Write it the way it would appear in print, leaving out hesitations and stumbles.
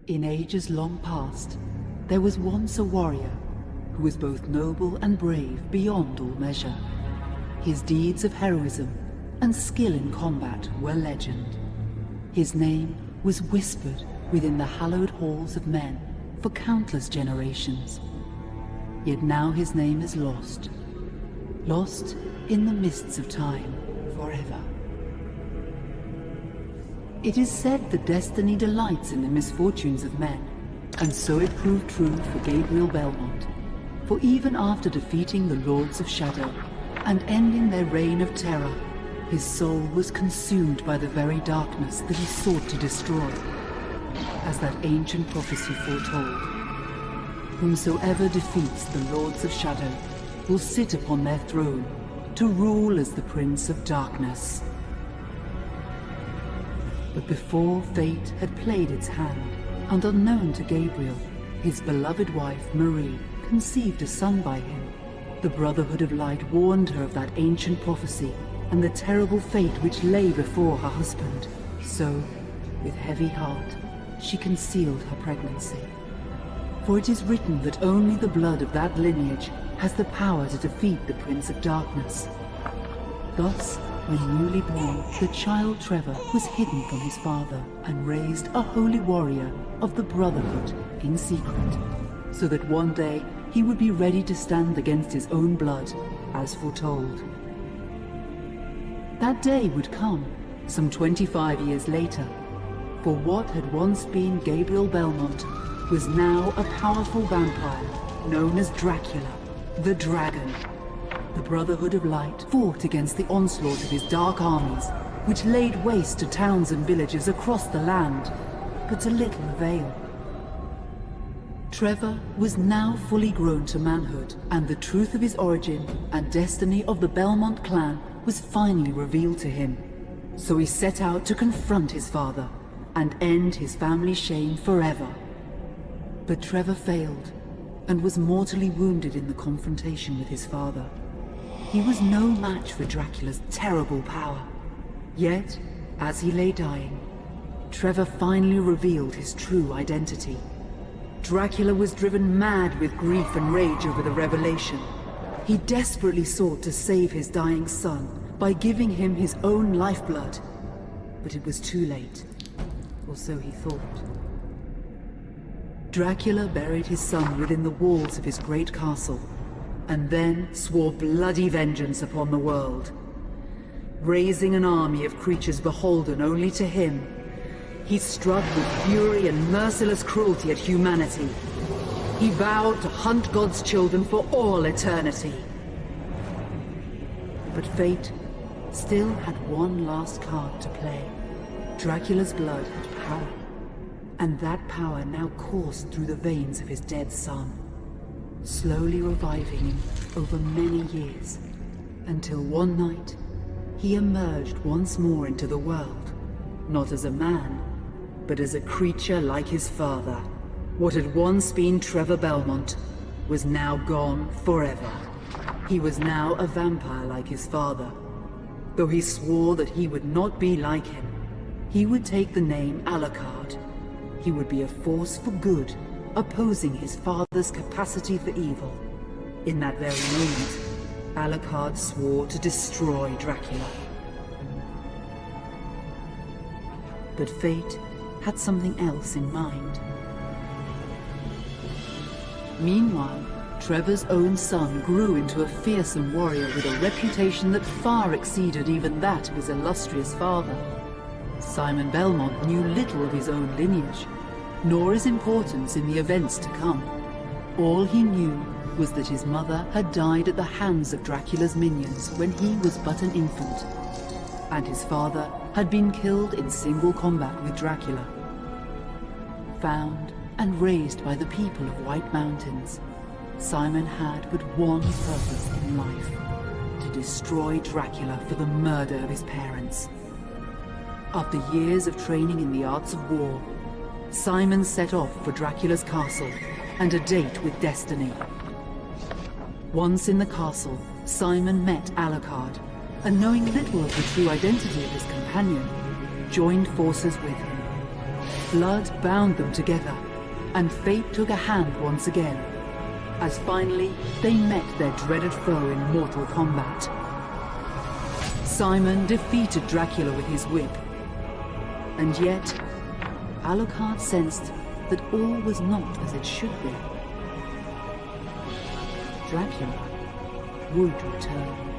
In ages long past, there was once a warrior who was both noble and brave beyond all measure. His deeds of heroism and skill in combat were legend. His name was whispered within the hallowed halls of men for countless generations. Yet now his name is lost. Lost in the mists of time forever. It is said that destiny delights in the misfortunes of men, and so it proved true for Gabriel Belmont. For even after defeating the Lords of Shadow and ending their reign of terror, his soul was consumed by the very darkness that he sought to destroy, as that ancient prophecy foretold. Whomsoever defeats the Lords of Shadow will sit upon their throne to rule as the Prince of Darkness. But before fate had played its hand, and unknown to Gabriel, his beloved wife Marie conceived a son by him. The Brotherhood of Light warned her of that ancient prophecy and the terrible fate which lay before her husband. So, with heavy heart, she concealed her pregnancy. For it is written that only the blood of that lineage has the power to defeat the Prince of Darkness. Thus, when newly born, the child Trevor was hidden from his father and raised a holy warrior of the Brotherhood in secret, so that one day he would be ready to stand against his own blood, as foretold. That day would come, some 25 years later, for what had once been Gabriel Belmont was now a powerful vampire known as Dracula, the Dragon. The Brotherhood of Light fought against the onslaught of his dark armies, which laid waste to towns and villages across the land, but to little avail. Trevor was now fully grown to manhood, and the truth of his origin and destiny of the Belmont clan was finally revealed to him. So he set out to confront his father and end his family's shame forever. But Trevor failed and was mortally wounded in the confrontation with his father. He was no match for Dracula's terrible power. Yet, as he lay dying, Trevor finally revealed his true identity. Dracula was driven mad with grief and rage over the revelation. He desperately sought to save his dying son by giving him his own lifeblood. But it was too late, or so he thought. Dracula buried his son within the walls of his great castle, and then swore bloody vengeance upon the world. Raising an army of creatures beholden only to him, he struck with fury and merciless cruelty at humanity. He vowed to hunt God's children for all eternity. But fate still had one last card to play. Dracula's blood had power, and that power now coursed through the veins of his dead son, slowly reviving him over many years, until one night he emerged once more into the world, not as a man, but as a creature like his father. What had once been Trevor Belmont was now gone forever. He was now a vampire like his father. Though he swore that he would not be like him, he would take the name Alucard. He would be a force for good, opposing his father's capacity for evil. In that very moment, Alucard swore to destroy Dracula. But fate had something else in mind. Meanwhile, Trevor's own son grew into a fearsome warrior with a reputation that far exceeded even that of his illustrious father. Simon Belmont knew little of his own lineage, nor his importance in the events to come. All he knew was that his mother had died at the hands of Dracula's minions when he was but an infant, and his father had been killed in single combat with Dracula. Found and raised by the people of White Mountains, Simon had but one purpose in life: to destroy Dracula for the murder of his parents. After years of training in the arts of war, Simon set off for Dracula's castle and a date with destiny. Once in the castle, Simon met Alucard, and knowing little of the true identity of his companion, joined forces with him. Blood bound them together, and fate took a hand once again, as finally they met their dreaded foe in mortal combat. Simon defeated Dracula with his whip, and yet Alucard sensed that all was not as it should be. Dracula would return.